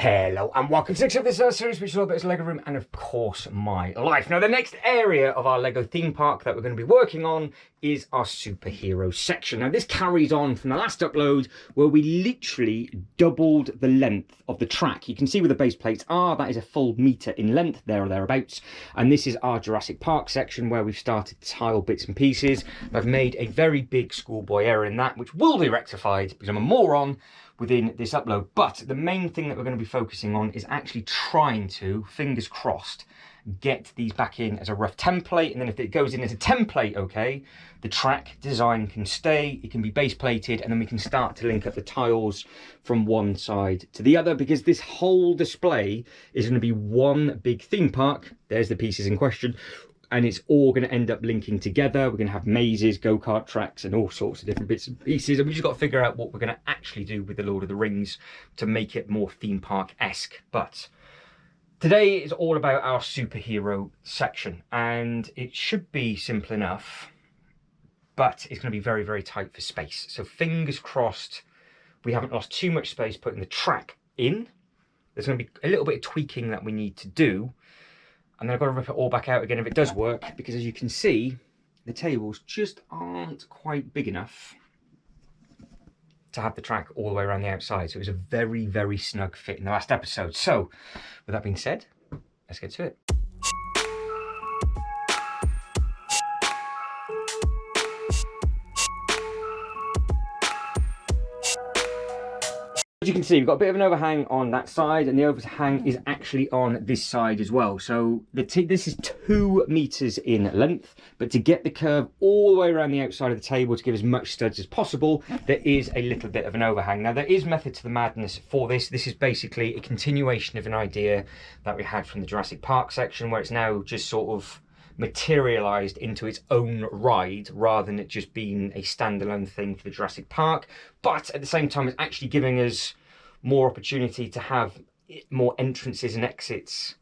Hello and welcome to the next of this series, which is all about Lego room and of course my life. Now the next area of our Lego theme park that we're going to be working on is our superhero section. Now this carries on from the last upload where we literally doubled the length of the track. You can see where the base plates are, that is a full metre in length, there or thereabouts. And this is our Jurassic Park section where we've started to tile bits and pieces. I've made a very big schoolboy error in that, which will be rectified because I'm a moron within this upload. But the main thing that we're going to be focusing on is actually trying to, fingers crossed, get these back in as a rough template. And then if it goes in as a template, okay, the track design can stay, it can be base plated, and then we can start to link up the tiles from one side to the other, because this whole display is going to be one big theme park. There's the pieces in question. And it's all going to end up linking together. We're going to have mazes, go-kart tracks, and all sorts of different bits and pieces. And we just got to figure out what we're going to actually do with the Lord of the Rings to make it more theme park-esque. But today is all about our superhero section. And it should be simple enough, but it's going to be very, very tight for space. So fingers crossed we haven't lost too much space putting the track in. There's going to be a little bit of tweaking that we need to do. And then I've got to rip it all back out again if it does work, because as you can see, the tables just aren't quite big enough to have the track all the way around the outside. So it was a very, very snug fit in the last episode. So with that being said, let's get to it. As you can see, we've got a bit of an overhang on that side, and the overhang is actually on this side as well. So this is 2 meters in length, but to get the curve all the way around the outside of the table to give as much studs as possible, there is a little bit of an overhang. Now there is method to the madness for this. This is basically a continuation of an idea that we had from the Jurassic Park section, where it's now just sort of materialized into its own ride rather than it just being a standalone thing for the Jurassic Park. But at the same time, it's actually giving us more opportunity to have more entrances and exits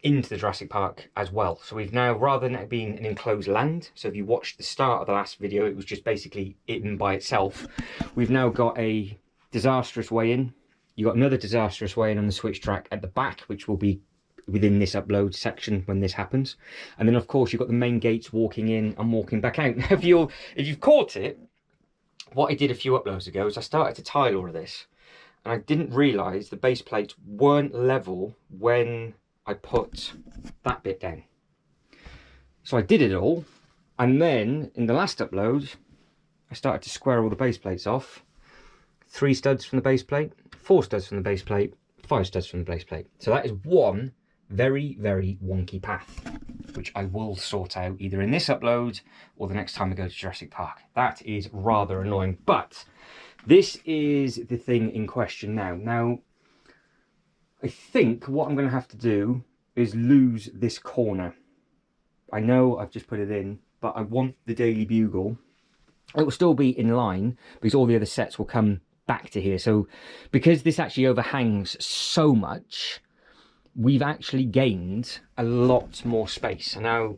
into the Jurassic Park as well. So we've now, rather than it being an enclosed land, so if you watched the start of the last video, it was just basically in by itself, we've now got a disastrous way in. You've got another disastrous way in on the switch track at the back, which will be within this upload section when this happens. And then of course you've got the main gates walking in and walking back out. Now if you've caught it, what I did a few uploads ago is I started to tile all of this, and I didn't realise the base plates weren't level when I put that bit down. So I did it all, and then in the last upload I started to square all the base plates off. 3 studs from the base plate, 4 studs from the base plate, 5 studs from the base plate. So that is one very, very wonky path, which I will sort out either in this upload or the next time I go to Jurassic Park. That is rather annoying, but this is the thing in question now. Now, I think what I'm going to have to do is lose this corner. I know I've just put it in, but I want the Daily Bugle. It will still be in line because all the other sets will come back to here. So because this actually overhangs so much, we've actually gained a lot more space. And now,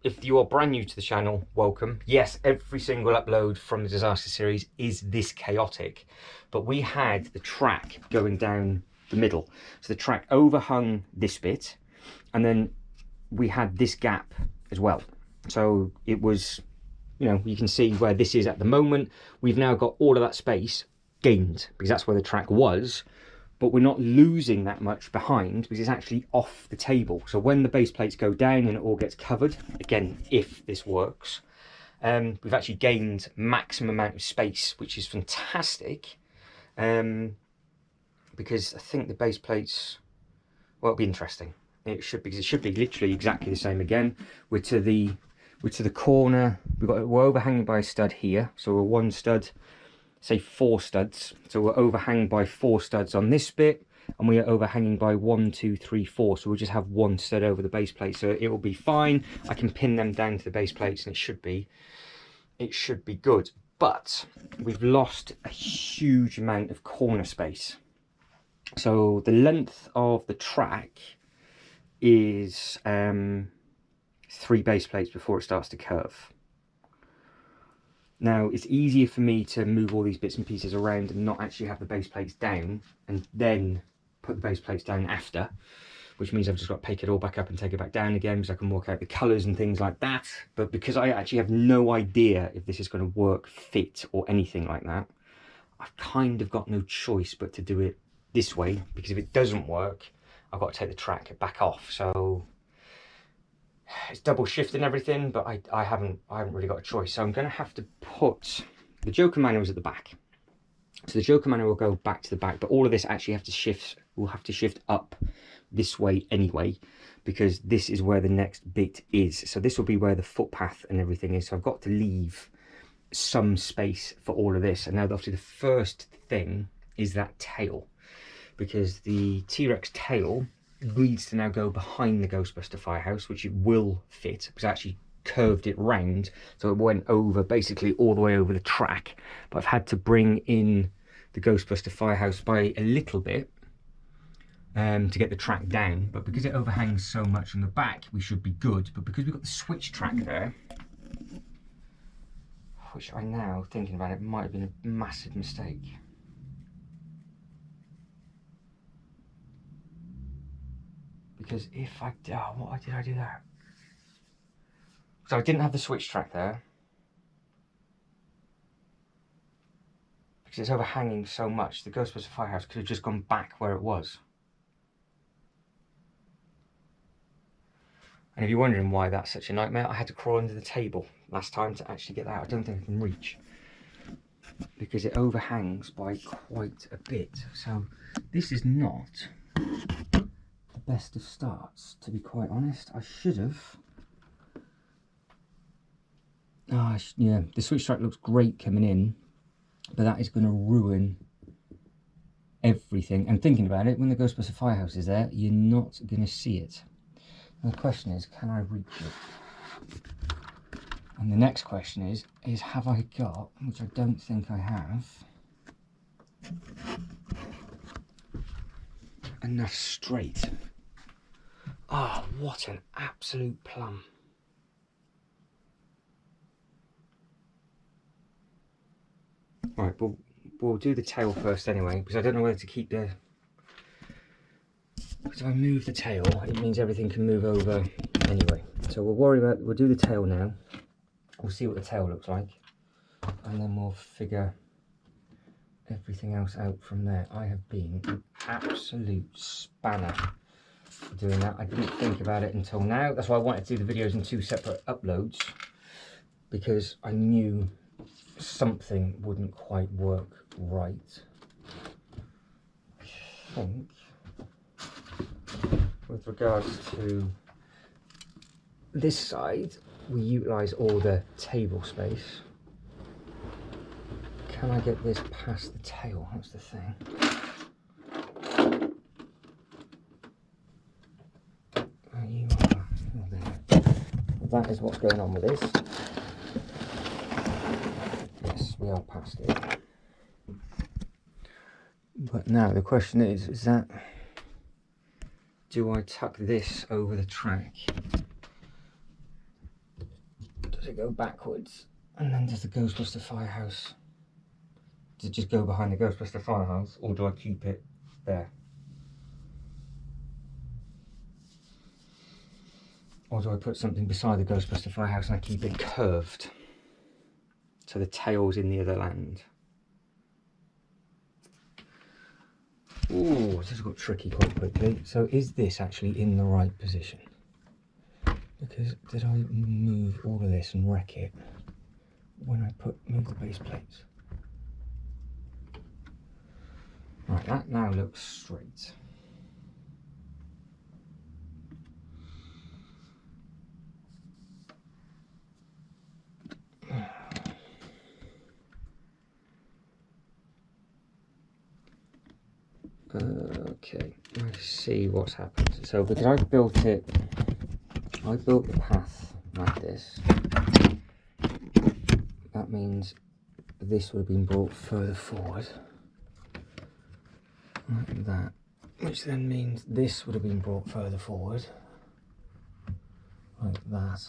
if you are brand new to the channel, welcome. Yes, every single upload from the Disaster series is this chaotic, but we had the track going down the middle. So the track overhung this bit, and then we had this gap as well. So it was, you know, you can see where this is at the moment. We've now got all of that space gained because that's where the track was, but we're not losing that much behind because it's actually off the table. So when the base plates go down and it all gets covered, again, if this works, we've actually gained maximum amount of space, which is fantastic, because I think the base plates, well, it'll be interesting. It should be, because it should be literally exactly the same again. We're to the corner. We're overhanging by a stud here, so we're 1 stud, say 4 studs. So we're overhanging by 4 studs on this bit, and we are overhanging by 1, 2, 3, 4. So we'll just have 1 stud over the base plate. So it will be fine. I can pin them down to the base plates and it should be good. But we've lost a huge amount of corner space. So the length of the track is 3 base plates before it starts to curve. Now, it's easier for me to move all these bits and pieces around and not actually have the base plates down and then put the base plates down after, which means I've just got to pick it all back up and take it back down again because I can work out the colours and things like that. But because I actually have no idea if this is going to work, fit or anything like that, I've kind of got no choice but to do it this way, because if it doesn't work, I've got to take the track back off. So it's double shifting everything, but I haven't really got a choice. So I'm going to have to put the Joker manuals at the back. So the Joker manual will go back to the back, but all of this actually will have to shift up this way anyway, because this is where the next bit is. So this will be where the footpath and everything is. So I've got to leave some space for all of this. And now obviously the first thing is that tail, because the T-Rex tail needs to now go behind the Ghostbuster firehouse, which it will fit because I actually curved it round, so it went over, basically all the way over the track. But I've had to bring in the Ghostbuster firehouse by a little bit to get the track down. But because it overhangs so much on the back, we should be good. But because we've got the switch track there, which I now, thinking about it, might have been a massive mistake. Because if I, why did I do that? So I didn't have the switch track there, because it's overhanging so much. The Ghostbuster firehouse could have just gone back where it was. And if you're wondering why that's such a nightmare, I had to crawl under the table last time to actually get that out. I don't think I can reach, because it overhangs by quite a bit. So this is not the best of starts, to be quite honest. I should have. Yeah, the switch track looks great coming in, but that is going to ruin everything. And thinking about it, when the Ghostbuster firehouse is there, you're not going to see it. And the question is, can I reach it? And the next question is have I got, which I don't think I have, enough straight? Oh, what an absolute plum. Right, we'll do the tail first anyway, because I don't know whether to keep the... Because if I move the tail, it means everything can move over anyway. So we'll do the tail now. We'll see what the tail looks like, and then we'll figure everything else out from there. I have been an absolute spanner doing that. I didn't think about it until now. That's why I wanted to do the videos in 2 separate uploads, because I knew something wouldn't quite work right. I think with regards to this side, we utilise all the table space. Can I get this past the tail? That's the thing. You are there. That is what's going on with this. Yes, we are past it. But now the question is that, do I tuck this over the track? Does it go backwards? And then does the Ghostbuster firehouse, does it just go behind the Ghostbuster firehouse, or do I keep it there? Or do I put something beside the Ghostbuster firehouse and I keep it curved so the tail's in the other land? Ooh, this has got tricky quite quickly. So is this actually in the right position? Because did I move all of this and wreck it when I move the base plates? Right, that now looks straight. Okay, let's see what's happened. So because I built the path like this, that means this would have been brought further forward, like that, which then means this would have been brought further forward, like that.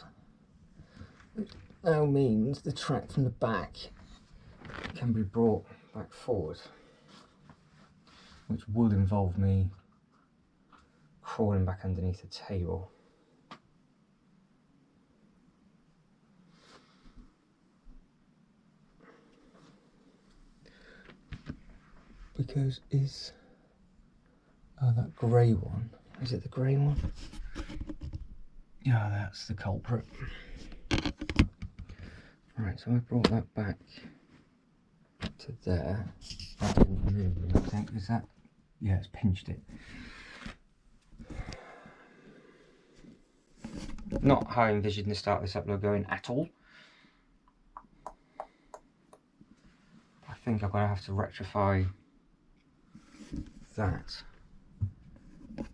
Which now means the track from the back can be brought back forward, which would involve me crawling back underneath the table. Because that grey one, is it the grey one? Yeah, that's the culprit. Right, so I brought that back to there. That didn't move, I think. Is that? Yeah, it's pinched it. Not how I envisioned the start of this upload going at all. I think I'm going to have to rectify that. And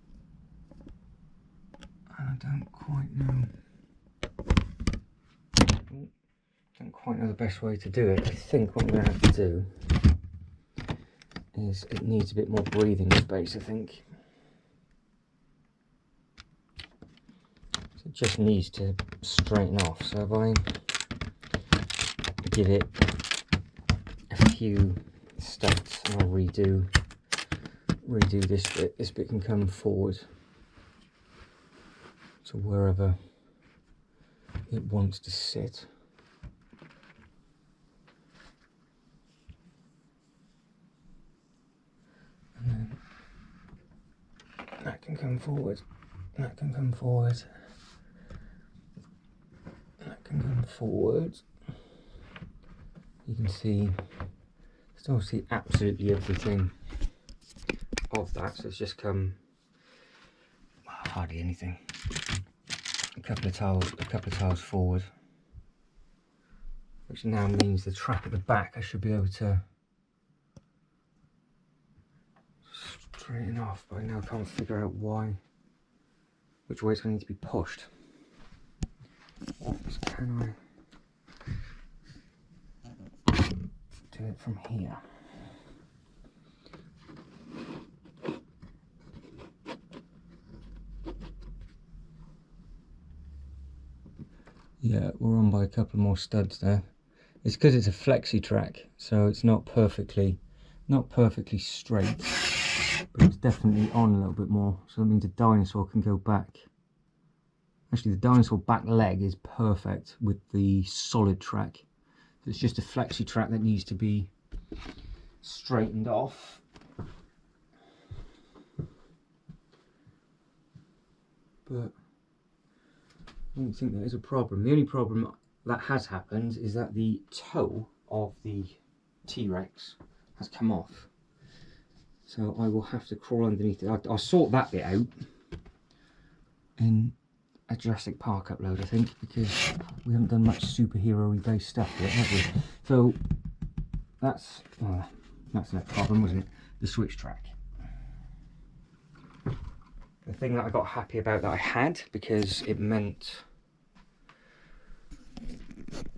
I don't quite know. Don't quite know the best way to do it. I think what I'm going to have to do is it needs a bit more breathing space, I think. So it just needs to straighten off. So if I give it a few steps and I'll redo this bit can come forward to wherever it wants to sit. And then that can come forward, that can come forward, that can come forward. You can still see absolutely everything of that, so it's just come, well, hardly anything. A couple of tiles forward, which now means the track at the back I should be able to straighten off, but I now can't figure out which way it's going to need to be pushed. So can I do it from here? Yeah, we're on by a couple more studs there. It's because it's a flexi track, so it's not perfectly straight, but it's definitely on a little bit more. So that means the dinosaur can go back. Actually, the dinosaur back leg is perfect with the solid track. So it's just a flexi track that needs to be straightened off. But I don't think that is a problem. The only problem that has happened is that the toe of the T-Rex has come off. So I will have to crawl underneath it. I'll sort that bit out in a Jurassic Park upload, I think, because we haven't done much superhero-y based stuff yet, have we? So that's a problem, wasn't it? The switch track. The thing that I got happy about that I had, because it meant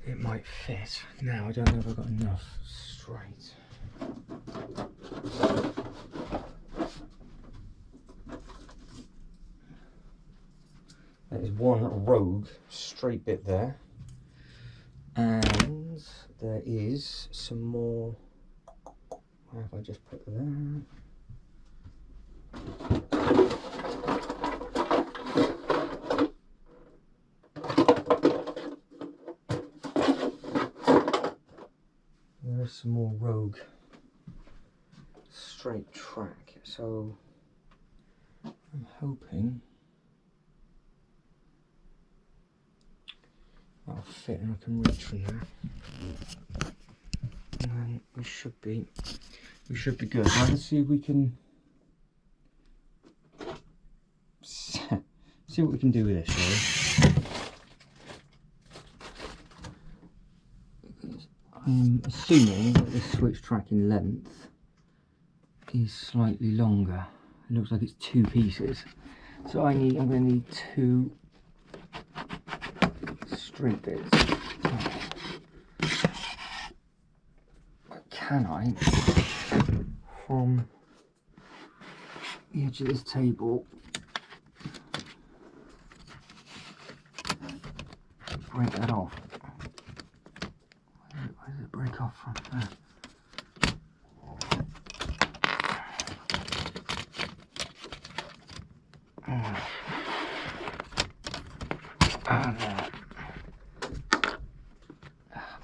it might fit. Now I don't know if I've got enough straight. There's one rogue straight bit there, and there is some more. Where have I just put there? There is some more rogue straight track, so I'm hoping that'll fit and I can reach from there, and then we should be good. Now let's see if we can see what we can do with this, shall we? Because I'm assuming that this switch track in length is slightly longer. It looks like it's two pieces, so I'm going to need two straight bits. Can I, from the edge of this table, break that off? Where does it break off from? There.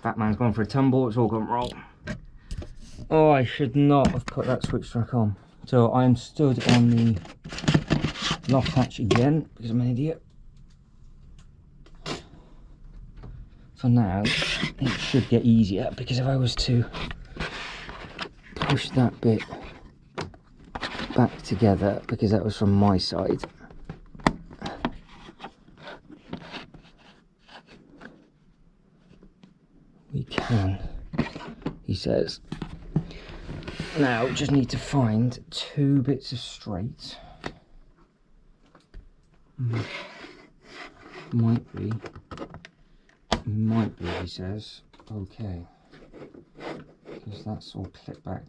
Batman's gone for a tumble, it's all gone wrong. Oh, I should not have put that switch track on. So I am stood on the loft hatch again because I'm an idiot. So now it should get easier, because if I was to push that bit back together, because that was from my side, we can, he says. Now just need to find 2 bits of straight. Might be, he says. Okay, because that's all clipped back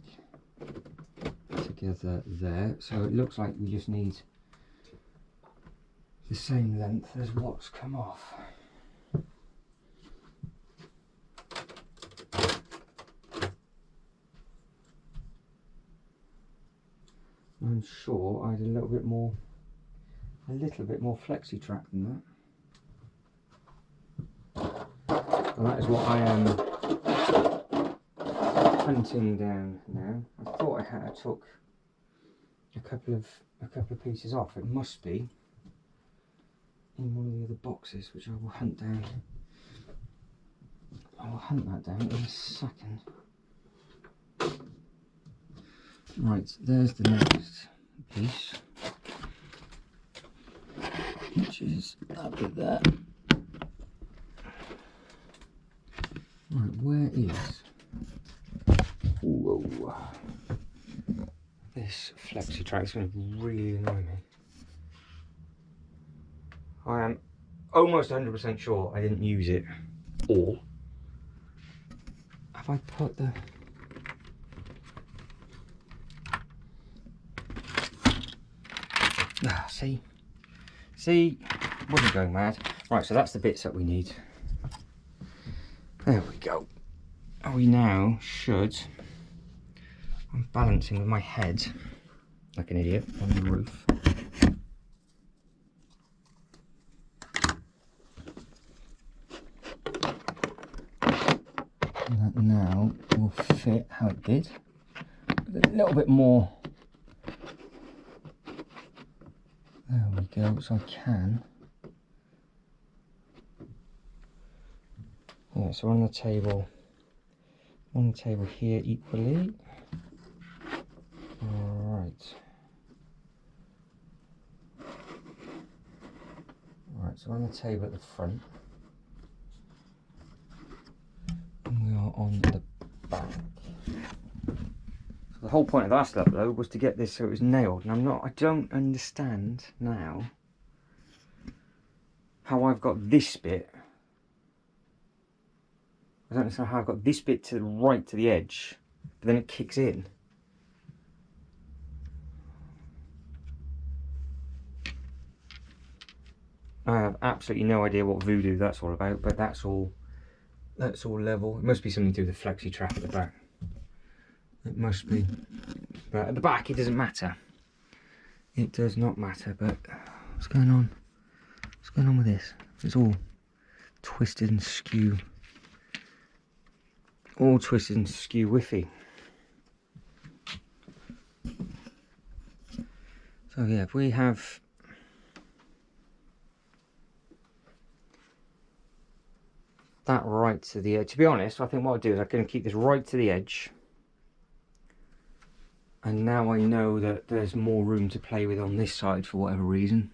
together there, so it looks like we just need the same length as what's come off. I'm sure I had a little bit more flexi track than that. And that is what I am hunting down now. I thought I took a couple of pieces off. It must be in one of the other boxes, which I will hunt down. I will hunt that down in a second. Right, there's the next piece, which is that bit there. Right, where is... Whoa. This flexi track is going to really annoy me. I am almost 100% sure I didn't use it. Or have I put the... Ah, see, wasn't going mad. Right, so that's the bits that we need. There we go. We now should... I'm balancing with my head like an idiot on the roof. And that now will fit how it did. With a little bit more. There we go, so I can. Yeah, so on the table here equally. Alright. Alright, so on the table at the front. And we are on the back. The whole point of the last upload was to get this so it was nailed, and I don't understand now how I've got this bit. I don't understand how I've got this bit to the right to the edge, but then it kicks in. I have absolutely no idea what voodoo that's all about, but that's all level. It must be something to do with the flexi track at the back. It must be. But at the back it doesn't matter. It does not matter, but what's going on? What's going on with this? It's all twisted and skew. All twisted and skew whiffy. So yeah, if we have that right to the edge, to be honest, I think what I'll do is I'm going to keep this right to the edge. And now I know that there's more room to play with on this side for whatever reason.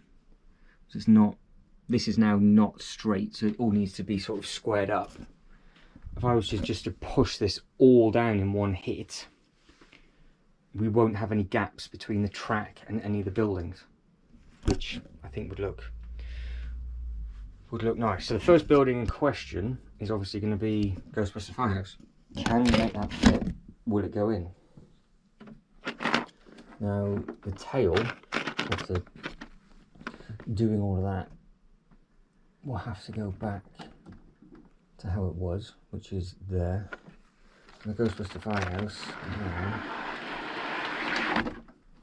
It's not, this is now not straight, so it all needs to be sort of squared up. If I was just to push this all down in one hit, we won't have any gaps between the track and any of the buildings, which I think would look nice. So the first building in question is obviously going to be Ghostbuster Firehouse. Can we make that fit? Will it go in? Now the tail, after doing all of that, will have to go back to how it was, which is there. The Ghostbuster Firehouse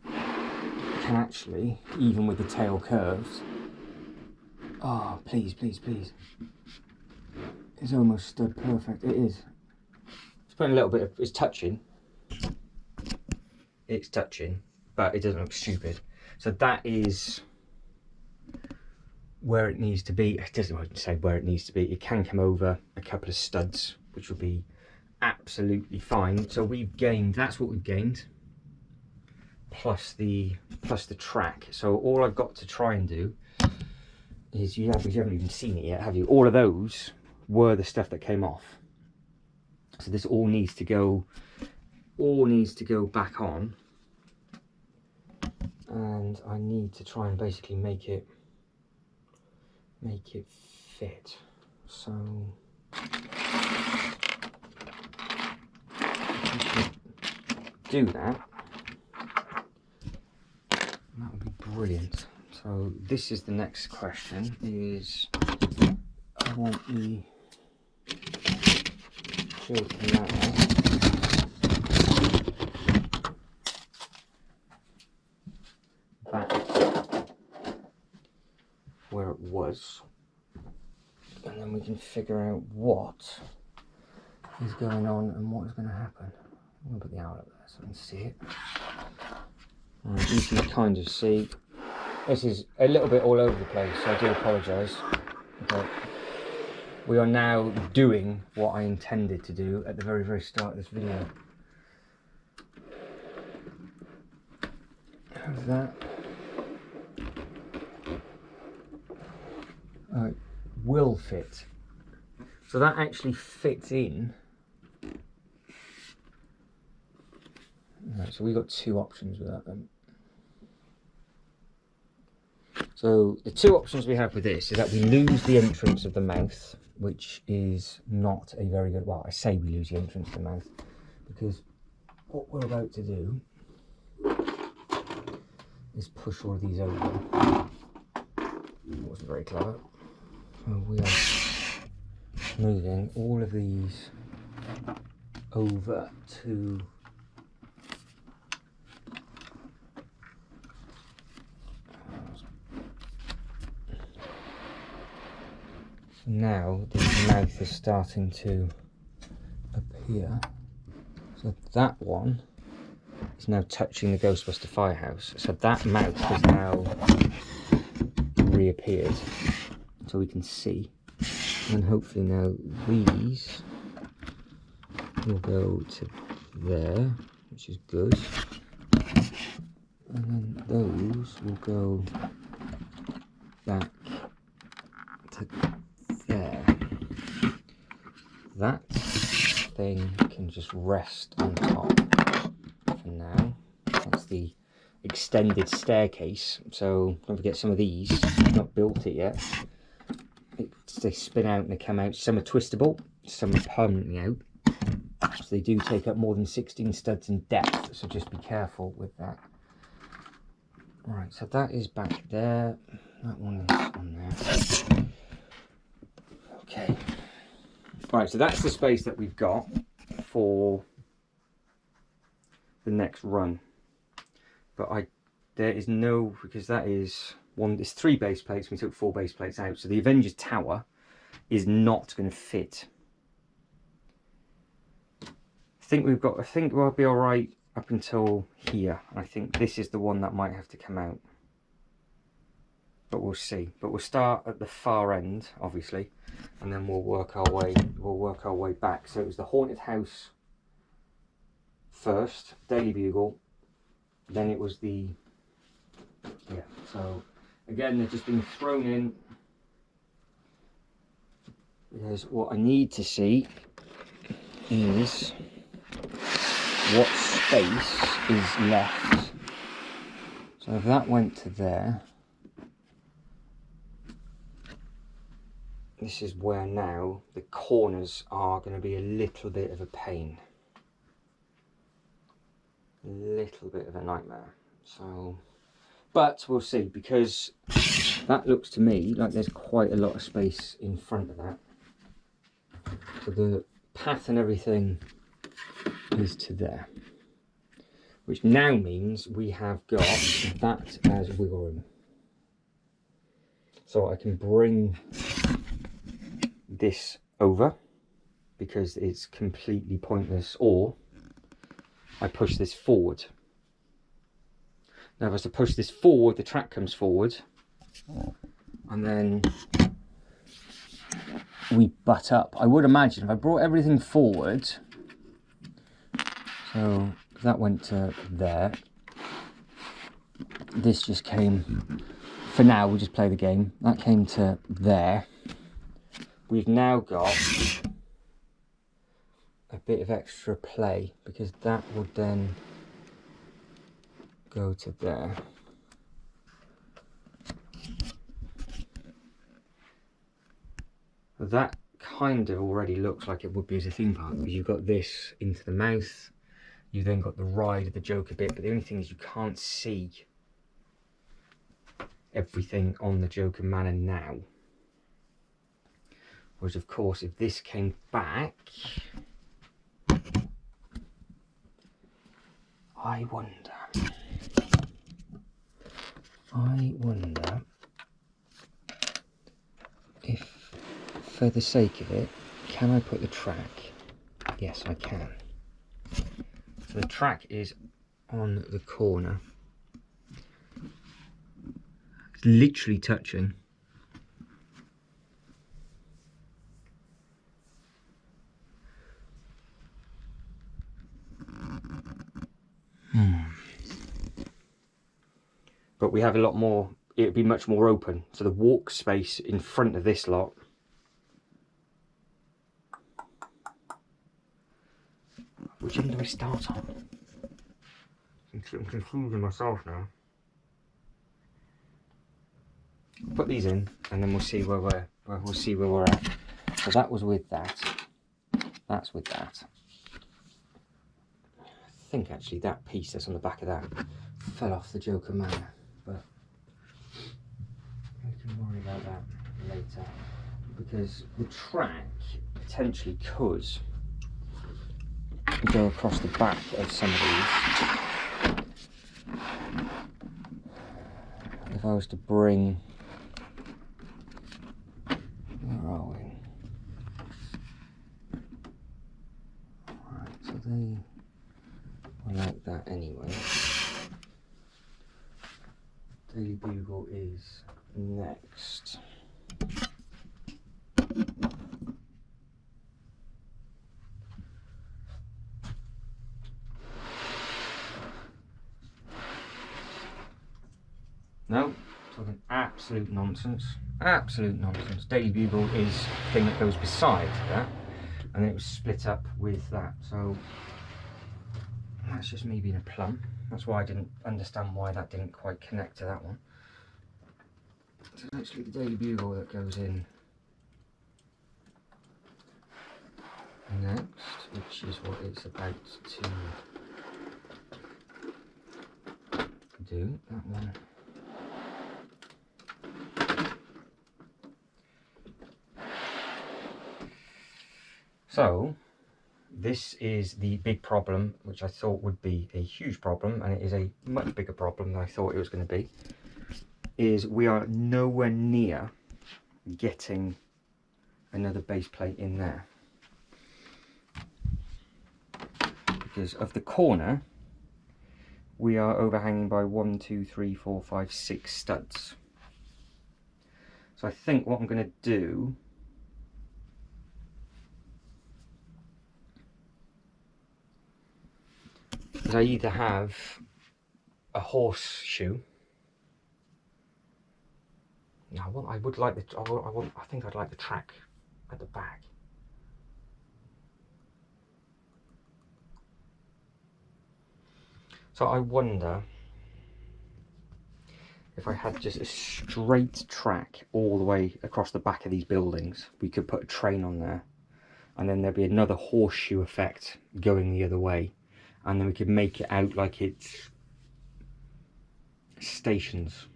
can actually, even with the tail curves, Oh, please, please, please. It's almost stud perfect. It is. It's putting a little bit of, it's touching. It's touching, but it doesn't look stupid. So that is where it needs to be. It doesn't say where it needs to be. It can come over a couple of studs, which will be absolutely fine. So we've gained, that's what we've gained, plus the track. So all I've got to try and do is, you haven't even seen it yet, have you? All of those were the stuff that came off. So this all needs to go back on, and I need to try and basically make it fit. So do that, that would be brilliant. So this is the next question, is I want the shield now back where it was, and then we can figure out what is going on and what is going to happen. I'm going to put the owl up there so I can see it. Right, you can kind of see, this is a little bit all over the place, so I do apologise, but we are now doing what I intended to do at the very, very start of this video. How's that? It will fit. So that actually fits in. Right, so we've got two options with that then. So the two options we have with this is that we lose the entrance of the mouth, which is not a very good, well, I say we lose the entrance of the mouth because what we're about to do is push all of these over. It wasn't very clever. So we are moving all of these over to now the mouth is starting to appear. So that one is now touching the Ghostbuster firehouse. So that mouth has now reappeared. So we can see. And hopefully now these will go to there, which is good. And then those will go back to there. That thing can just rest on top for now. That's the extended staircase. So don't forget, some of these, I've not built it yet. They spin out and they come out. Some are twistable, some are permanently out. So they do take up more than 16 studs in depth, so just be careful with that. Right, so that is back there. That one is on there. Okay. Right, so that's the space that we've got for the next run. But there is no, because that is one, there's 3 base plates, we took 4 base plates out, so the Avengers Tower is not going to fit. I think we'll be all right up until here. I think this is the one that might have to come out, but we'll see. But we'll start at the far end, obviously, and then we'll work our way back. So it was the haunted house first, Daily Bugle, then it was the, yeah, so again they've just been thrown in because what I need to see is what space is left. So if that went to there, this is where now the corners are going to be a little bit of a pain. A little bit of a nightmare. So, but we'll see, because that looks to me like there's quite a lot of space in front of that. So the path and everything is to there, which now means we have got that as wiggle room. So I can bring this over because it's completely pointless, or I push this forward. Now if I was to push this forward, the track comes forward, and then we butt up. I would imagine if I brought everything forward, so that went to there, this just came, for now we'll just play the game, that came to there. We've now got a bit of extra play because that would then go to there. That kind of already looks like it would be as a theme park, because you've got this into the mouth, you've then got the ride of the Joker bit, but the only thing is you can't see everything on the Joker Manor now. Whereas of course if this came back, I wonder if, for the sake of it, can I put the track? Yes, I can. So the track is on the corner. It's literally touching. But we have a lot more, it would be much more open. So the walk space in front of this lot, which end do I start on? I'm confusing myself now. Put these in and then we'll see where we're at. So that was with that. That's with that. I think actually that piece that's on the back of that fell off the Joker Manor, but we can worry about that later, because the track potentially could go across the back of some of these. If I was to bring, where are we? Right, so they were like that anyway. Daily Bugle is next. No, talking absolute nonsense. Absolute nonsense. Daily Bugle is the thing that goes beside that, and then it was split up with that. So that's just me being a plum. That's why I didn't understand why that didn't quite connect to that one. So it's actually the Daily Bugle that goes in next, which is what it's about to do. That one. So this is the big problem, which I thought would be a huge problem, and it is a much bigger problem than I thought it was going to be, is we are nowhere near getting another base plate in there. Because of the corner, we are overhanging by 1, 2, 3, 4, 5, 6 studs. So I think what I'm going to do is I either have a horseshoe. No, I would like the. I think I'd like the track at the back. So I wonder if I had just a straight track all the way across the back of these buildings, we could put a train on there, and then there'd be another horseshoe effect going the other way, and then we could make it out like it's stations.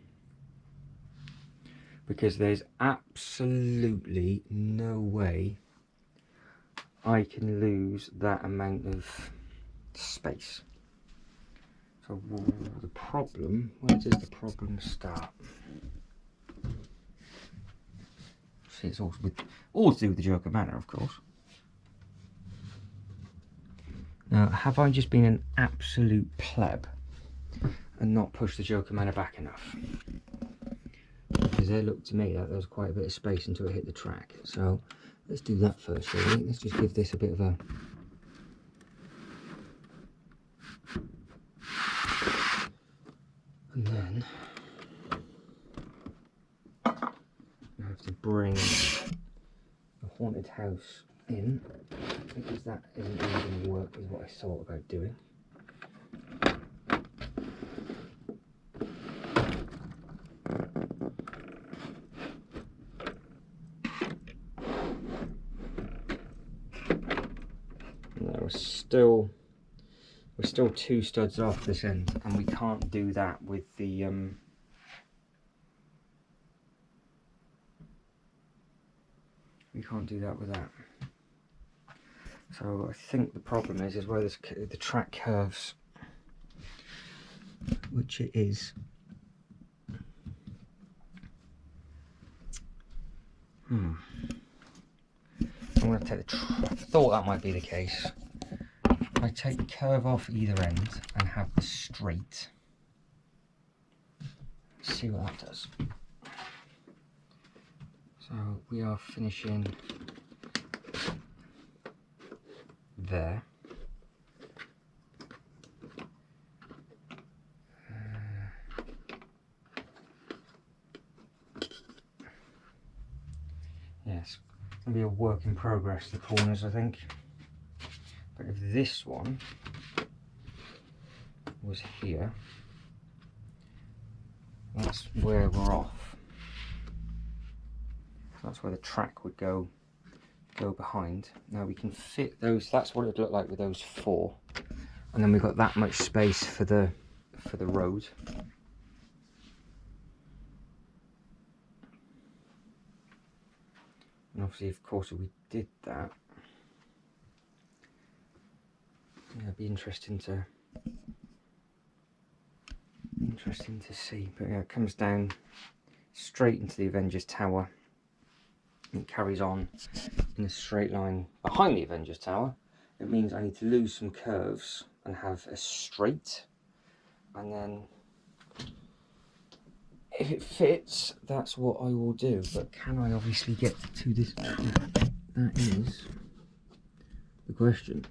Because there's absolutely no way I can lose that amount of space. So the problem, where does the problem start? obviously it's all to do with the Joker Manor, of course. Now, have I just been an absolute pleb and not pushed the Joker Manor back enough? Because there looked to me like there was quite a bit of space until it hit the track. So let's do that first, really. Let's just give this a bit of a... And then I have to bring the haunted house in, because that isn't really going to work with what I thought about doing. No, we're still 2 studs off this end, and we can't do that with the we can't do that with that. So I think the problem is where the track curves, which it is. I'm going to take I thought that might be the case. I take the curve off either end and have the straight. Let's see what that does. So we are finishing there. Yes, it's going to be a work in progress, the corners, I think. But if this one was here, that's where we're off. That's where the track would go behind. Now we can fit those, that's what it would look like with those 4. And then we've got that much space for the road. And obviously, of course, if we did that, yeah, it'd be interesting to see. But yeah, it comes down straight into the Avengers Tower. It carries on in a straight line behind the Avengers Tower. It means I need to lose some curves and have a straight, and then if it fits, that's what I will do. But can I obviously get to this? That is the question,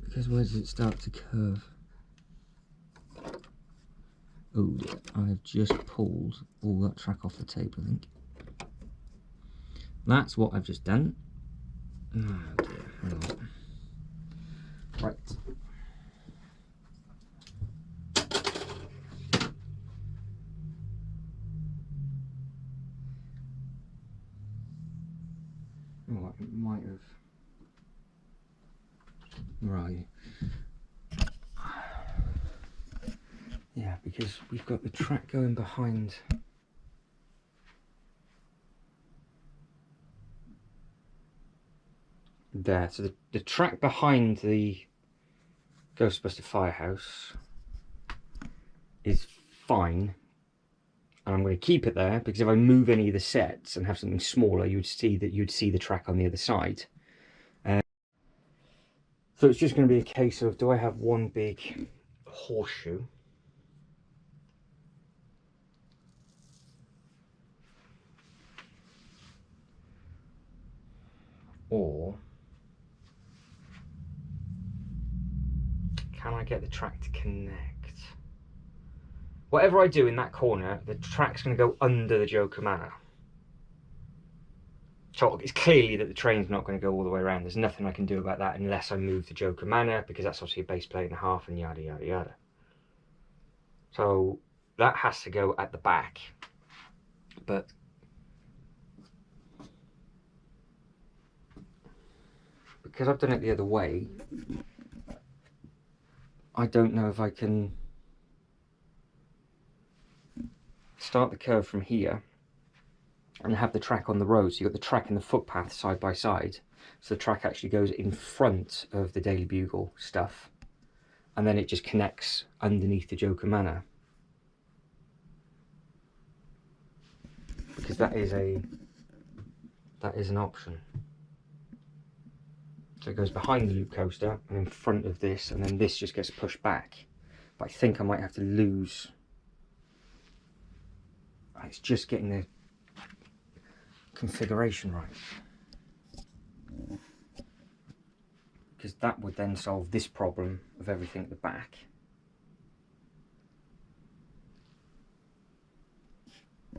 because where does it start to curve? Oh dear, I have just pulled all that track off the tape, I think. That's what I've just done. Oh dear, hang on. Right. Oh, it might have. Right. Yeah, because we've got the track going behind. There, so the track behind the Ghostbuster Firehouse is fine, and I'm going to keep it there because if I move any of the sets and have something smaller, you'd see the track on the other side. So it's just going to be a case of, do I have one big horseshoe, or can I get the track to connect? Whatever I do in that corner, the track's going to go under the Joker Manor. So it's clearly that the train's not going to go all the way around. There's nothing I can do about that unless I move the Joker Manor, because that's obviously a base plate and a half and yada yada yada. So that has to go at the back. But because I've done it the other way, I don't know if I can start the curve from here and have the track on the road. So you've got the track and the footpath side by side. So the track actually goes in front of the Daily Bugle stuff, and then it just connects underneath the Joker Manor. Because that is a that is an option. So it goes behind the loop coaster and in front of this, and then this just gets pushed back. But I think I might have to lose. It's just getting the configuration right. Because that would then solve this problem of everything at the back.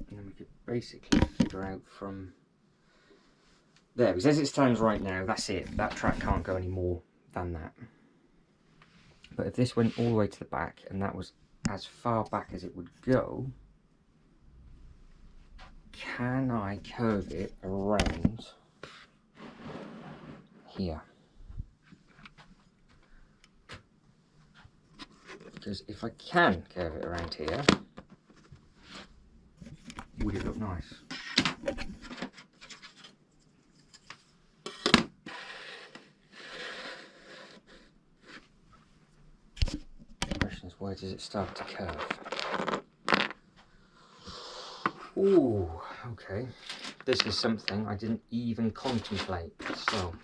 And then we could basically figure out from there, because as it stands right now, that's it. That track can't go any more than that. But if this went all the way to the back, and that was as far back as it would go, can I curve it around here? Because if I can curve it around here, would it look nice? The question is, where does it start to curve? Ooh, okay. This is something I didn't even contemplate. So,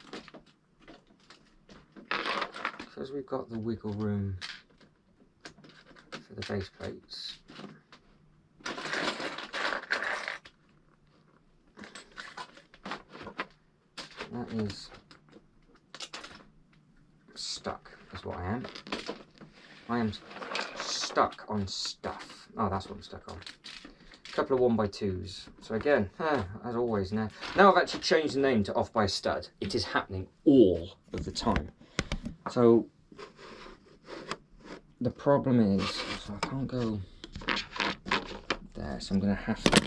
because we've got the wiggle room for the base plates, that is stuck, is what I am. I am stuck on stuff. Oh, that's what I'm stuck on. A couple of 1x2s. So again, as always now I've actually changed the name to Off by Stud. It is happening all of the time. So the problem is, so I can't go there, so I'm going to have to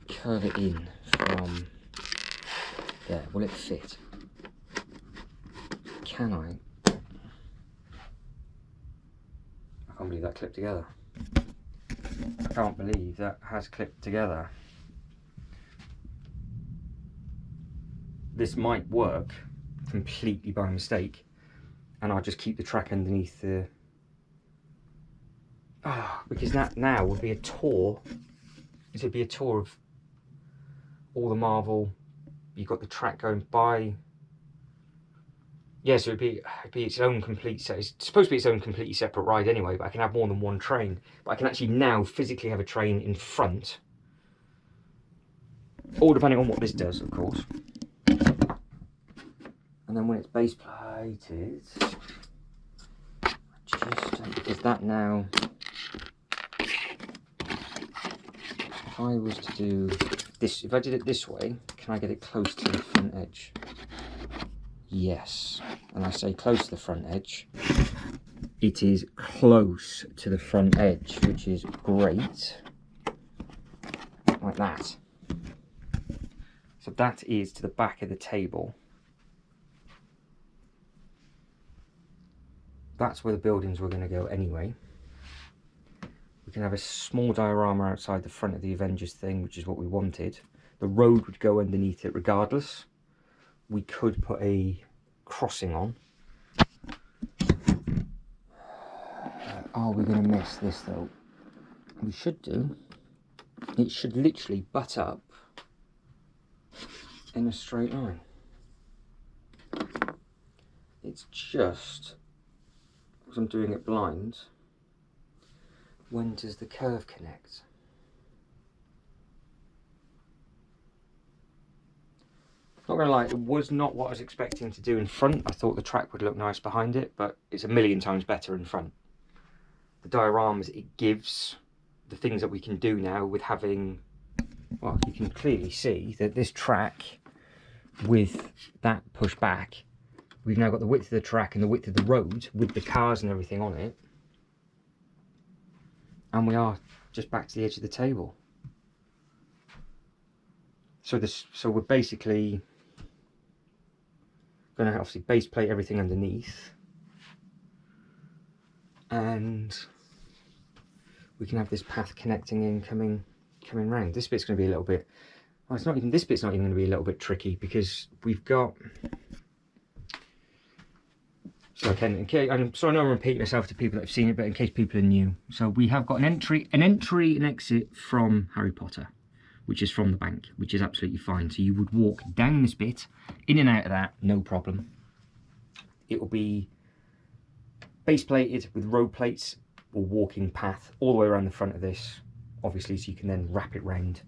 curve it in from there. Will it fit? Can I? I can't believe that clipped together. I can't believe that has clipped together. This might work completely by mistake, and I'll just keep the track underneath the... because that now would be a tour. This would be a tour of all the Marvel. You've got the track going by. Yes, it'd be its own complete set. It's supposed to be its own completely separate ride anyway, but I can have more than one train. But I can actually now physically have a train in front. All depending on what this does, of course. And then when it's base plated, is that now, if I was to do this, if I did it this way, can I get it close to the front edge? Yes. And I say close to the front edge. It is close to the front edge, which is great. Like that. So that is to the back of the table. That's where the buildings were going to go anyway. We can have a small diorama outside the front of the Avengers thing, which is what we wanted. The road would go underneath it regardless. We could put a crossing on. Are we going to miss this though? We should do. It should literally butt up in a straight line. It's just, because I'm doing it blind, when does the curve connect? Not gonna lie, it was not what I was expecting to do in front. I thought the track would look nice behind it, but it's a million times better in front. The dioramas it gives, the things that we can do now with having, well, you can clearly see that this track with that push back, we've now got the width of the track and the width of the road with the cars and everything on it. And we are just back to the edge of the table. So we're basically going to obviously base plate everything underneath, and we can have this path connecting in, coming round. This bit's going to be a little bit, well, it's not even, this bit's not even going to be a little bit tricky, because we've got, so again, I'm sorry, I know I'm repeating myself to people that have seen it, but in case people are new, so we have got an entry and exit from Harry Potter. which is from the bank, which is absolutely fine. So you would walk down this bit, in and out of that, no problem. It will be base plated with road plates or walking path all the way around the front of this, obviously, so you can then wrap it round.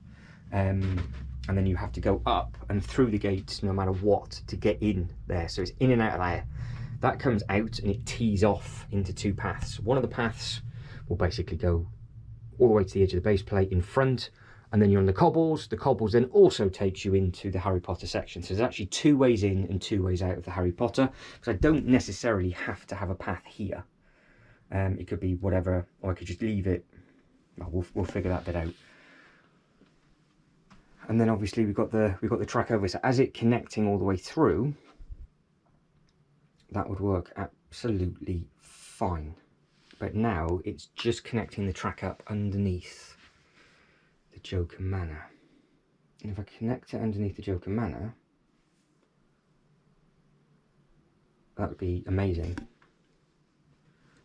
And then you have to go up and through the gates no matter what to get in there. So it's in and out of there. That comes out and it tees off into two paths. One of the paths will basically go all the way to the edge of the base plate in front, and then you're on the cobbles. The cobbles then also takes you into the Harry Potter section. So there's actually 2 ways in and 2 ways out of the Harry Potter, because I don't necessarily have to have a path here. It could be whatever, or I could just leave it. Well, we'll figure that bit out. And then obviously we've got the track over, so as it connecting all the way through, that would work absolutely fine. But now it's just connecting the track up underneath the Joker Manor. And if I connect it underneath the Joker Manor, that would be amazing,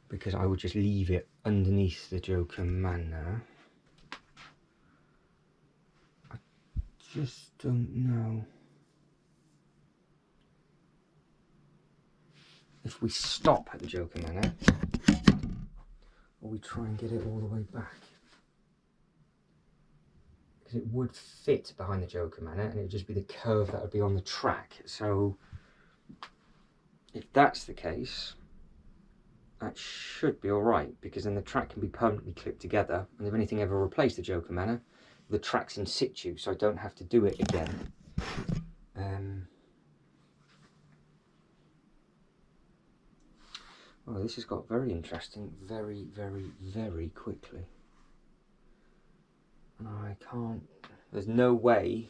because I would just leave it underneath the Joker Manor. Just don't know if we stop at the Joker Manor or we try and get it all the way back, because it would fit behind the Joker Manor and it would just be the curve that would be on the track. So if that's the case, that should be all right, because then the track can be permanently clipped together, and if anything ever replaced the Joker Manor, the track's in situ, so I don't have to do it again. Well, this has got very interesting very, very, very quickly. And I can't, there's no way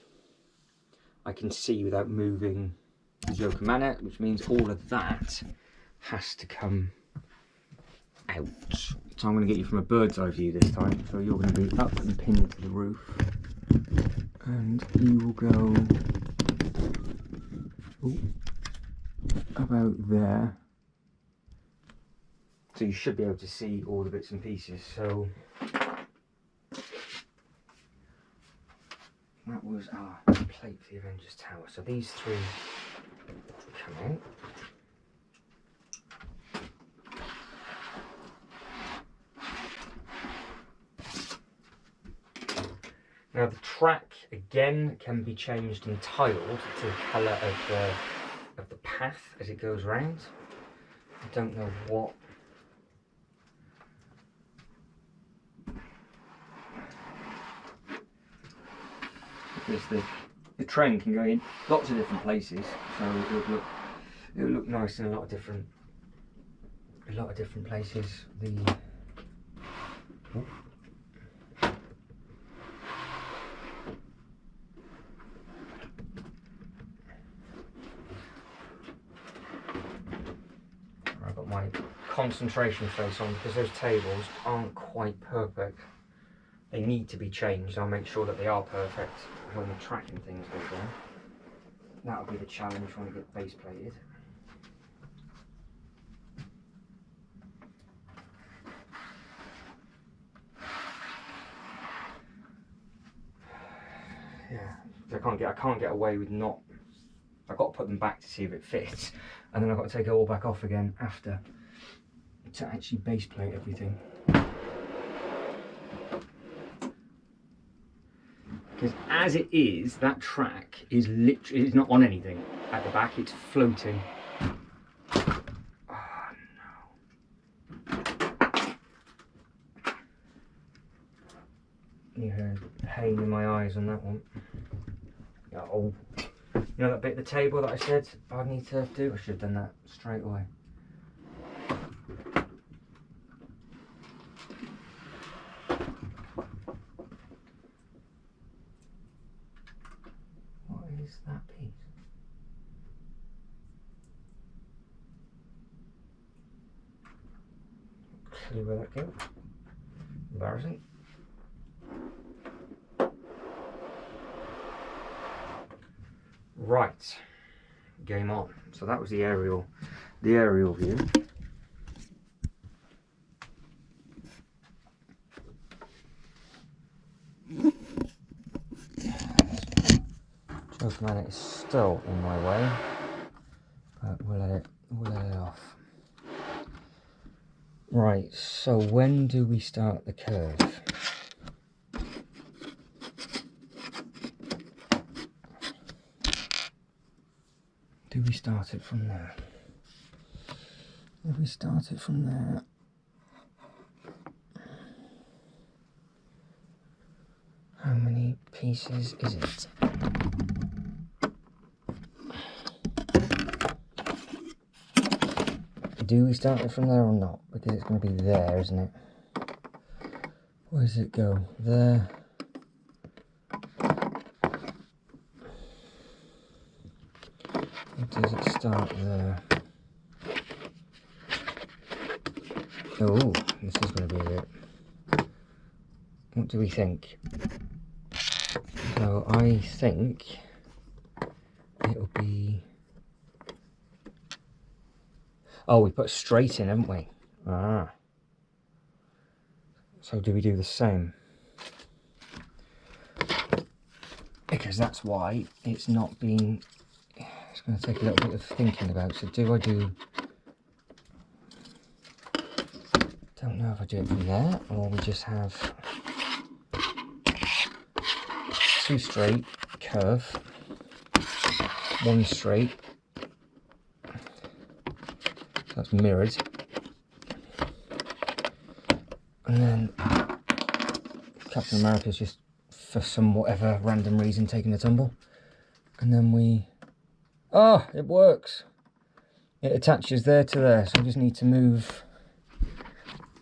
I can see without moving the Joker Manor, which means all of that has to come out. So I'm going to get you from a bird's eye view this time. So you're going to be up and pinned to the roof, and you will go about there. So you should be able to see all the bits and pieces. So that was our plate for the Avengers Tower. So these 3 come out. Now the track again can be changed and tiled to the colour of the path as it goes round. I don't know what. Because the train can go in lots of different places, so it would look nice in a lot of different places. I've got my concentration face on because those tables aren't quite perfect. They need to be changed. I'll make sure that they are perfect when the tracking things go down. That'll be the challenge when we get base plated. Yeah, I can't get away with not. I've got to put them back to see if it fits, and then I've got to take it all back off again after to actually base plate everything. Because as it is, that track is literally, it's not on anything at the back, it's floating. Oh no. You heard the pain in my eyes on that one. Oh, you know that bit of the table that I said I need to do? I should have done that straight away. That piece. Clue where that came. Embarrassing. Right, game on. So that was the aerial view. Joker is still in my way, but we'll let it off. Right, so when do we start the curve? Do we start it from there? If we start it from there, how many pieces is it? Do we start it from there or not? Because it's going to be there, isn't it? Where does it go? There. Or does it start there? Oh, this is going to be a bit. What do we think? So I think it'll be. Oh, we put straight in, haven't we? Ah. So do we do the same? Because that's why it's not been. It's going to take a little bit of thinking about. So do I do? Don't know if I do it from there or we just have 2 straight, curve, 1 straight. So that's mirrored. And then Captain America's just, for some whatever random reason, taking a tumble. And then we... Ah, it works. It attaches there to there. So we just need to move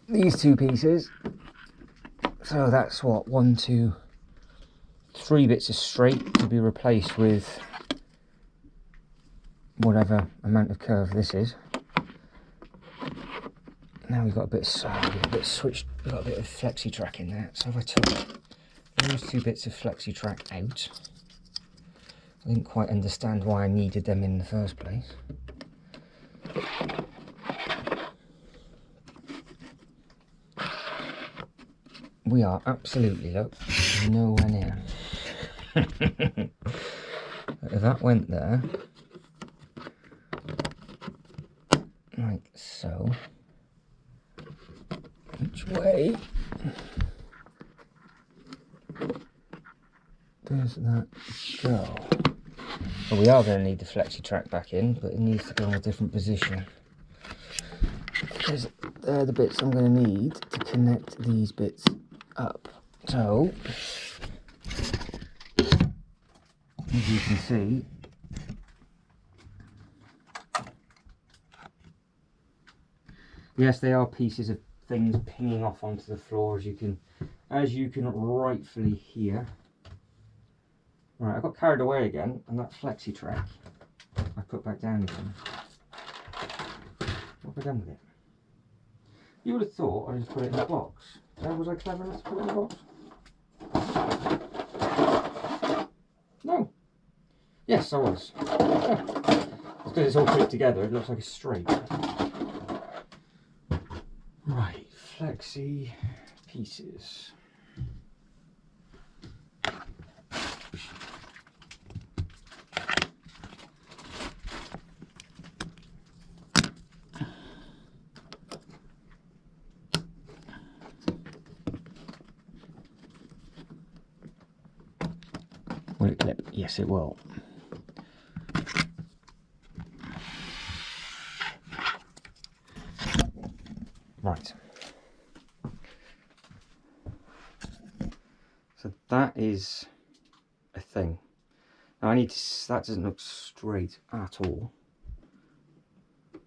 these 2 pieces. So that's what, 1, 2, 3 bits of straight to be replaced with whatever amount of curve this is. Now we've got a bit of switched, we've got a bit of flexi track in there. So if I took those 2 bits of flexi track out, I didn't quite understand why I needed them in the first place. We are absolutely, look, nowhere near. If that went there, like so, which way does that go? Well, we are going to need the flexi track back in, but it needs to go in a different position. Because they're the bits I'm going to need to connect these bits up. So, as you can see, yes, they are pieces of things pinging off onto the floor, as you can rightfully hear. Right, I got carried away again, and that flexi track I put back down again. What have I done with it? You would have thought I just put it in the box. Was I clever enough to put it in the box? No. Yes, I was. Yeah. It's because it's all put together, it looks like it's straight. Right, flexi pieces. Will it clip? Yes, it will. Right. So that is a thing. Now I need to, that doesn't look straight at all. I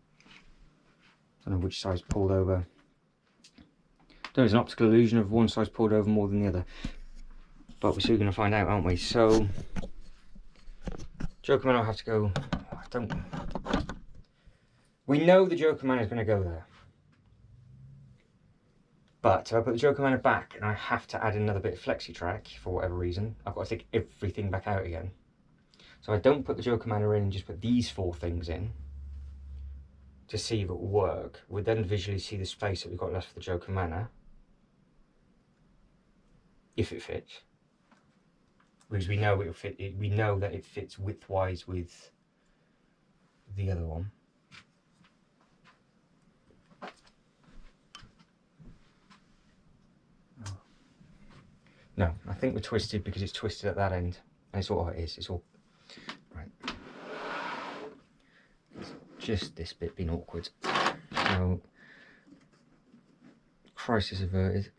don't know which side's pulled over. There's an optical illusion of one side's pulled over more than the other. But we're soon going to find out, aren't we? So, Joker Man will have to go. We know the Joker Man is going to go there. But if I put the Joker Man back and I have to add another bit of flexi track for whatever reason, I've got to take everything back out again. So I don't put the Joker Man in and just put these 4 things in to see if it will work. We'll then visually see the space that we've got left for the Joker Manor, if it fits. because we know it'll fit. We know that it fits widthwise with the other one. No, I think we're twisted because it's twisted at that end. And it's all it is. It's all right. It's just this bit being awkward. So, crisis averted.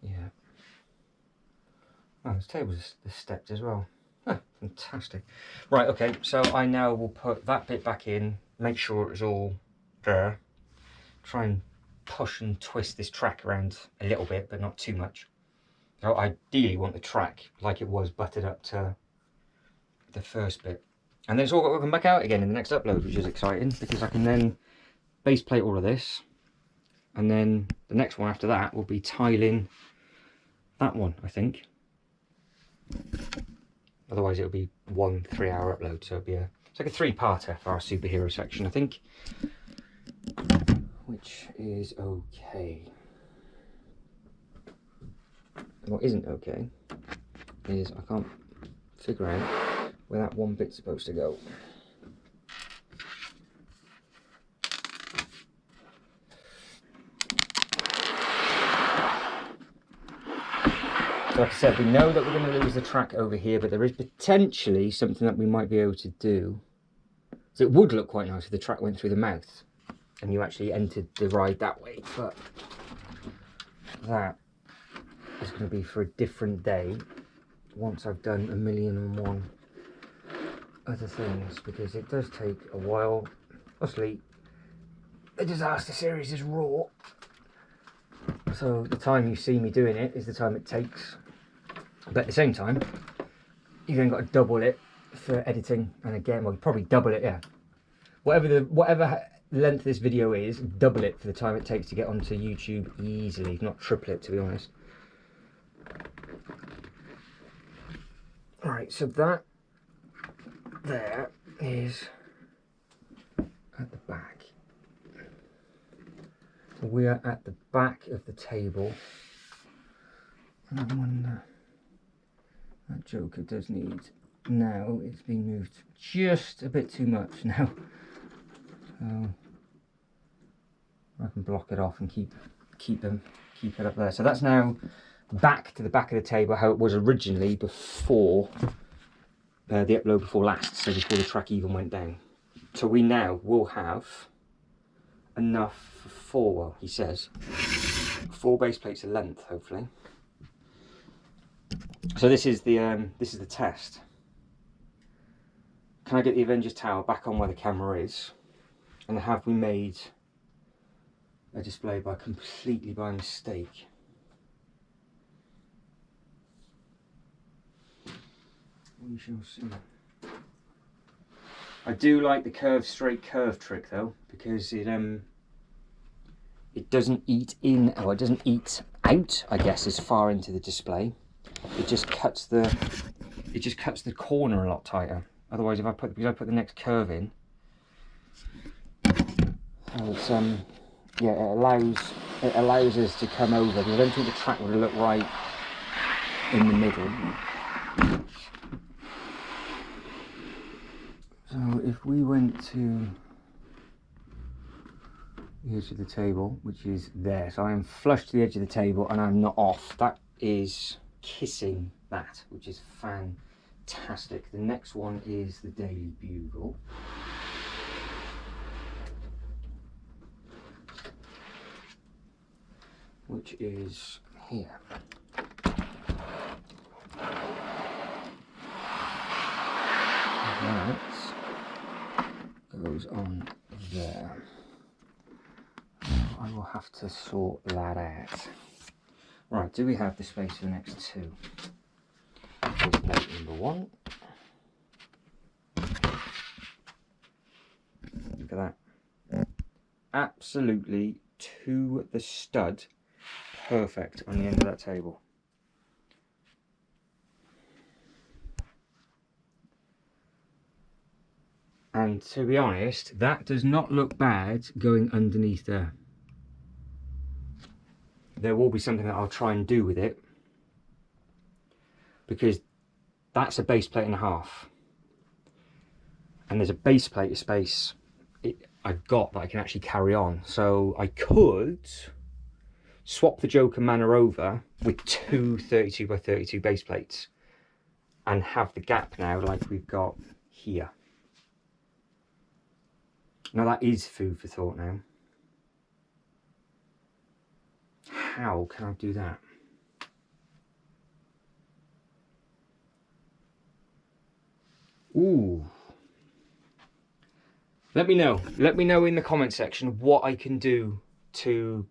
Yeah. Oh, this table's stepped as well. Oh, fantastic. Right, okay, so I now will put that bit back in, make sure it's all there. Try and push and twist this track around a little bit, but not too much. So I ideally want the track like it was buttered up to the first bit. And then it's all got to come back out again in the next upload, which is exciting because I can then base plate all of this. And then the next one after that will be tiling that one, I think. Otherwise it'll be 1 3-hour upload, so it'll be it's like a 3-parter for our superhero section, I think. Which is okay. What isn't okay is I can't figure out where that one bit's supposed to go. So like I said, we know that we're going to lose the track over here, but there is potentially something that we might be able to do. So it would look quite nice if the track went through the mouth and you actually entered the ride that way, but that is going to be for a different day once I've done 1,000,001 other things, because it does take a while. Obviously, the Disaster series is raw, so the time you see me doing it is the time it takes. But at the same time, you've then got to double it for editing, and again, well, probably double it, yeah. Whatever length this video is, double it for the time it takes to get onto YouTube easily, if not triple it, to be honest. Alright, so that there is at the back. So we are at the back of the table. And I wonder, that joker does need, now it's been moved just a bit too much now. So I can block it off and keep it up there. So that's now back to the back of the table how it was originally before the upload before last, so before the track even went down. So we now will have enough for 4, well, he says 4 base plates of length, hopefully. So this is the test. Can I get the Avengers Tower back on where the camera is? And have we made a display completely by mistake? We shall see. I do like the straight curve trick though, because it doesn't eat in, or it doesn't eat out, I guess, as far into the display. It just cuts the corner a lot tighter. Otherwise, because I put the next curve in, it's yeah, it allows us to come over, because I don't think the track would look right in the middle. So if we went to the edge of the table, which is there, so I am flush to the edge of the table and I'm not off, that is kissing that, which is fantastic. The next one is the Daily Bugle. Which is here. That goes on there. I will have to sort that out. Right, do we have the space for the next 2? Here's plate number 1. Look at that. Absolutely to the stud. Perfect on the end of that table. And to be honest, that does not look bad going underneath there. There will be something that I'll try and do with it, because that's a base plate and a half. And there's a base plate of space I've got that I can actually carry on. So I could swap the Joker Manor over with two 32 by 32 base plates and have the gap now like we've got here. Now that is food for thought now. How can I do that? Ooh. Let me know. Let me know in the comment section what I can do to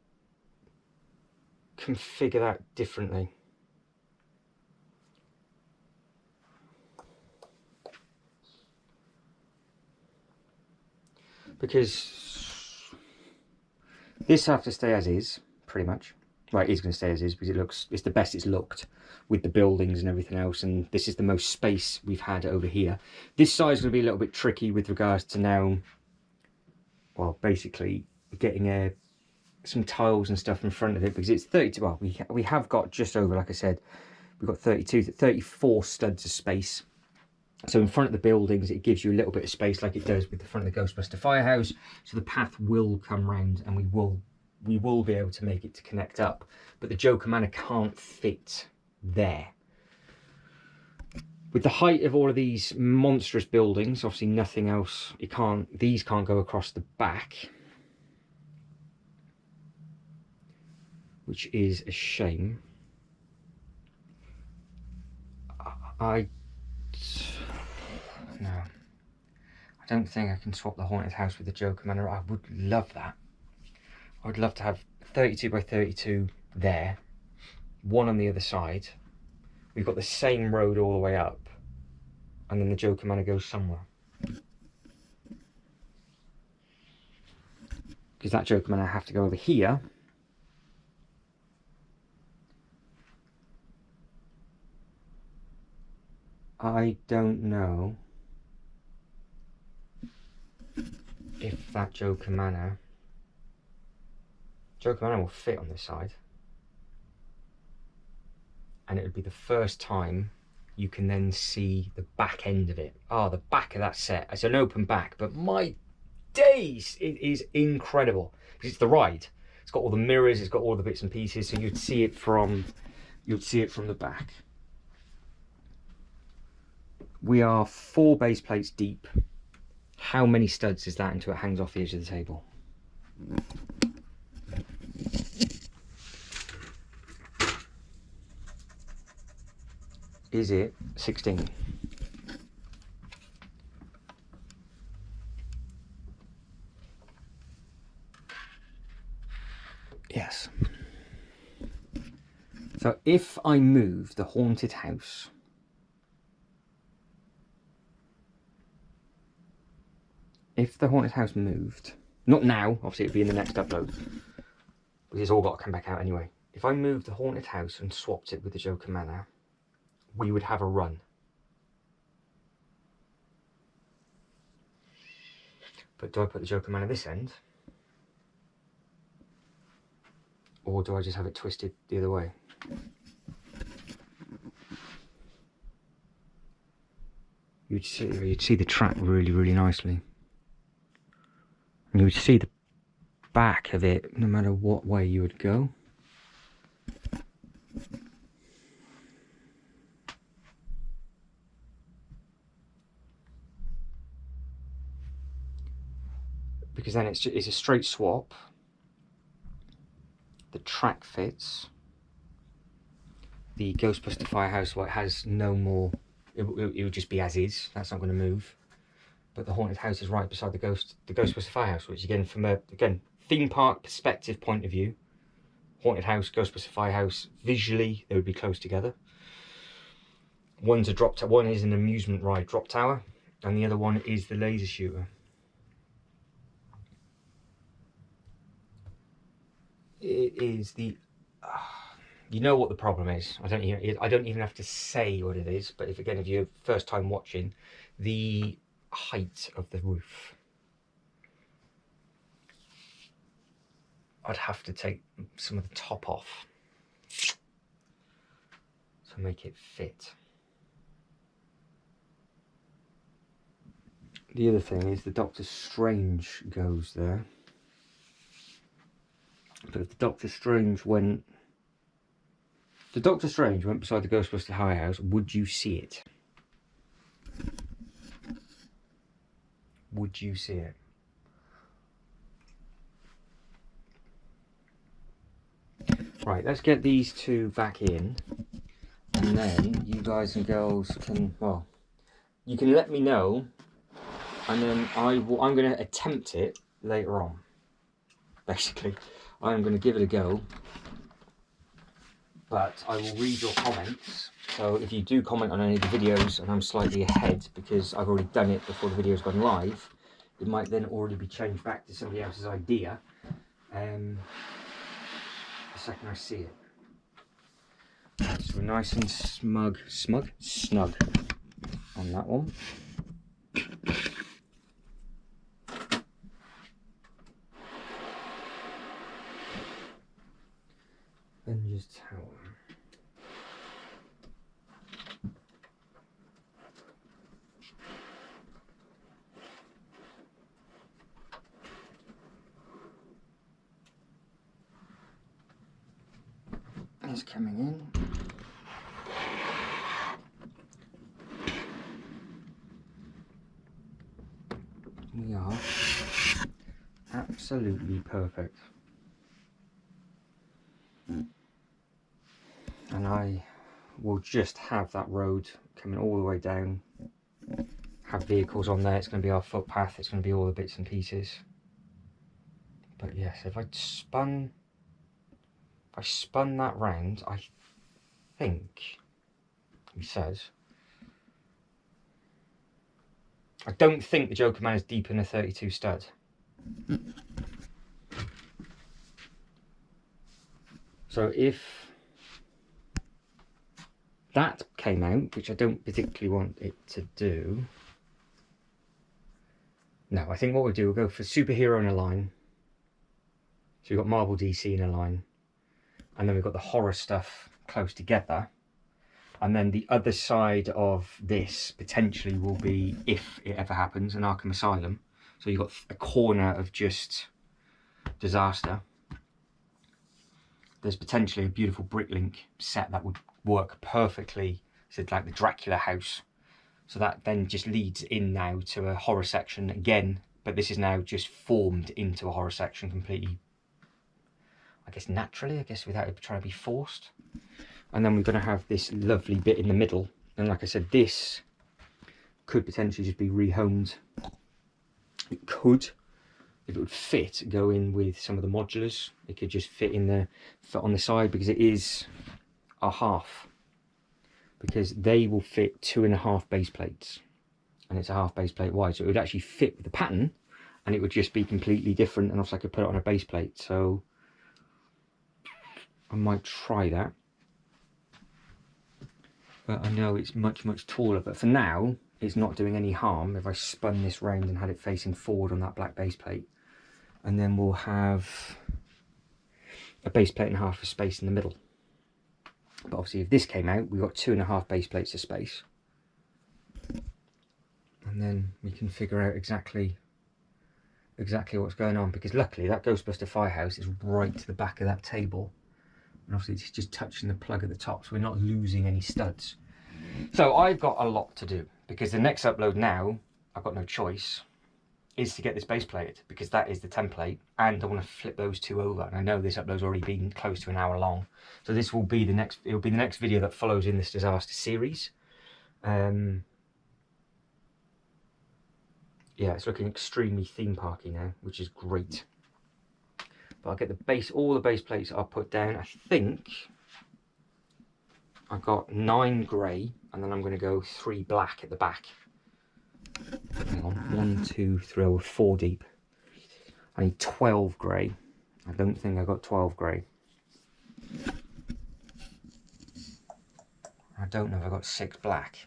configure that differently. Because this has to stay as is, pretty much. Right, it is going to stay as is because it's the best it's looked with the buildings and everything else, and this is the most space we've had over here. This side is going to be a little bit tricky with regards to now, well, basically getting some tiles and stuff in front of it, because it's 32, well, we have got just over, like I said, we've got 34 studs of space. So in front of the buildings, it gives you a little bit of space like it does with the front of the Ghostbuster Firehouse. So the path will come round and we will be able to make it to connect up. But the Joker Manor can't fit there. With the height of all of these monstrous buildings, obviously nothing else, these can't go across the back. Which is a shame. No, I don't think I can swap the Haunted House with the Joker Manor. I would love that. I would love to have 32 by 32 there, one on the other side. We've got the same road all the way up, and then the Joker Manor goes somewhere. Because that Joker Manor have to go over here. I don't know if that Joker Manor will fit on this side, and it would be the first time you can then see the back end of it. The back of that set. It's an open back, but my days, it is incredible because it's the ride. It's got all the mirrors, it's got all the bits and pieces, so you'd see it from the back. We are 4 base plates deep. How many studs is that until it hangs off the edge of the table? Is it 16? Yes. So if I move the Haunted House moved, not now, obviously it'd be in the next upload, because it's all got to come back out anyway. If I moved the Haunted House and swapped it with the Joker Manor, we would have a run. But do I put the Joker Manor this end? Or do I just have it twisted the other way? You'd see the track really, really nicely. And you would see the back of it no matter what way you would go. Because then it's a straight swap. The track fits. The Ghostbuster Firehouse, well, it has no more. It would just be as is. That's not going to move. But the Haunted House is right beside the Ghostbuster Firehouse, which again, from a theme park perspective point of view, Haunted House, Ghostbuster Firehouse, visually they would be close together. One is an amusement ride drop tower, and the other one is the laser shooter. It is the. You know what the problem is. I don't even have to say what it is. But if you're first time watching, the height of the roof. I'd have to take some of the top off to make it fit. The other thing is the Doctor Strange goes there. But if the Doctor Strange went beside the Ghostbuster High House, would you see it? Would you see it? Right, let's get these two back in, and then you guys and girls can, well, you can let me know, and then I'm going to attempt it later on. Basically, I'm going to give it a go, but I will read your comments. So if you do comment on any of the videos and I'm slightly ahead because I've already done it before the video's gone live, it might then already be changed back to somebody else's idea. The second I see it. So we're nice and snug on that one. Avengers Tower. It's coming in. We are absolutely perfect. And I will just have that road coming all the way down, have vehicles on there. It's going to be our footpath, it's going to be all the bits and pieces. But yes, if I spun that round, I think he says, I don't think the Joker Man is deep in a 32 stud. So if that came out, which I don't particularly want it to do, no, I think what we'll do, we'll go for superhero in a line. So we've got Marvel DC in a line, and then we've got the horror stuff close together. And then the other side of this potentially will be, if it ever happens, an Arkham Asylum. So you've got a corner of just disaster. There's potentially a beautiful Bricklink set that would work perfectly. So like the Dracula house. So that then just leads in now to a horror section again. But this is now just formed into a horror section completely, I guess naturally, without it trying to be forced. And then we're going to have this lovely bit in the middle. And like I said, this could potentially just be rehomed. It could, if it would fit, go in with some of the modulars. It could just fit on the side, because it is a half. Because they will fit 2.5 base plates. And it's a half base plate wide. So it would actually fit with the pattern. And it would just be completely different. And also I could put it on a base plate. So I might try that. But I know it's much, much taller. But for now, it's not doing any harm if I spun this round and had it facing forward on that black base plate. And then we'll have a base plate and a half of space in the middle. But obviously if this came out, we've got 2.5 base plates of space. And then we can figure out exactly what's going on. Because luckily that Ghostbuster firehouse is right to the back of that table. And obviously it's just touching the plug at the top, so we're not losing any studs. So I've got a lot to do, because the next upload now, I've got no choice, is to get this base plated, because that is the template, and I want to flip those two over. And I know this upload's already been close to an hour long, so this will be the next. It'll be the next video that follows in this disaster series. Yeah, it's looking extremely theme parky now, which is great. But I'll get all the base plates are put down. I think I've got 9 grey, and then I'm going to go 3 black at the back. Hang on, 1, 2, 3, 4 deep. I need 12 grey. I don't think I got 12 grey. I don't know if I got 6 black.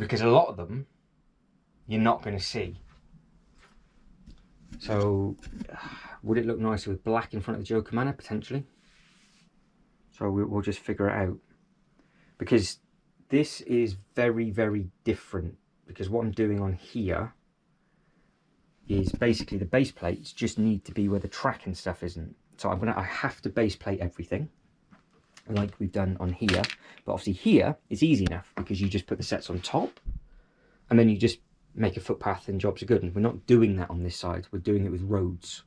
because a lot of them you're not going to see. So would it look nicer with black in front of the Joker Manor? Potentially. So we'll just figure it out, because this is very, very different, because what I'm doing on here is basically the base plates just need to be where the track and stuff isn't. So I have to base plate everything like we've done on here, but obviously here it's easy enough because you just put the sets on top and then you just make a footpath and jobs are good. And we're not doing that on this side, we're doing it with roads.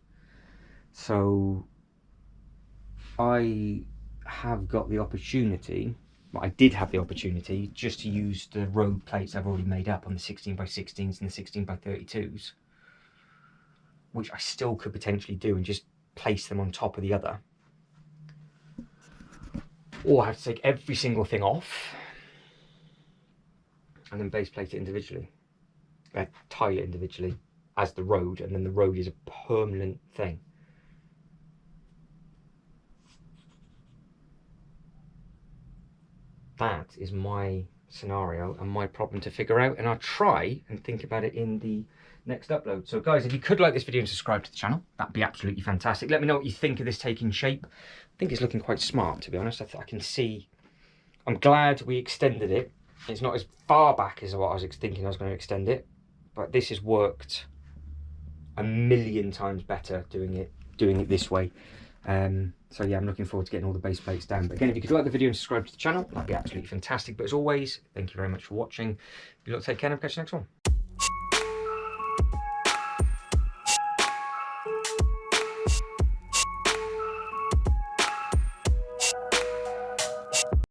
So I have got the opportunity, well, I did have the opportunity just to use the road plates I've already made up on the 16x16s and the 16x32s, which I still could potentially do and just place them on top of the other. Or I have to take every single thing off and then base plate it individually. Tile it individually as the road, and then the road is a permanent thing. That is my scenario and my problem to figure out, and I'll try and think about it in the next upload. So guys, if you could like this video and subscribe to the channel, that'd be absolutely fantastic. Let me know what you think of this taking shape. I think it's looking quite smart, to be honest. I can see, I'm glad we extended it. It's not as far back as what I was thinking I was going to extend it, but this has worked a million times better doing it this way. So yeah, I'm looking forward to getting all the base plates down. But again, if you could like the video and subscribe to the channel, that'd be absolutely fantastic. But as always, thank you very much for watching. You lot take care and I'll catch you next one.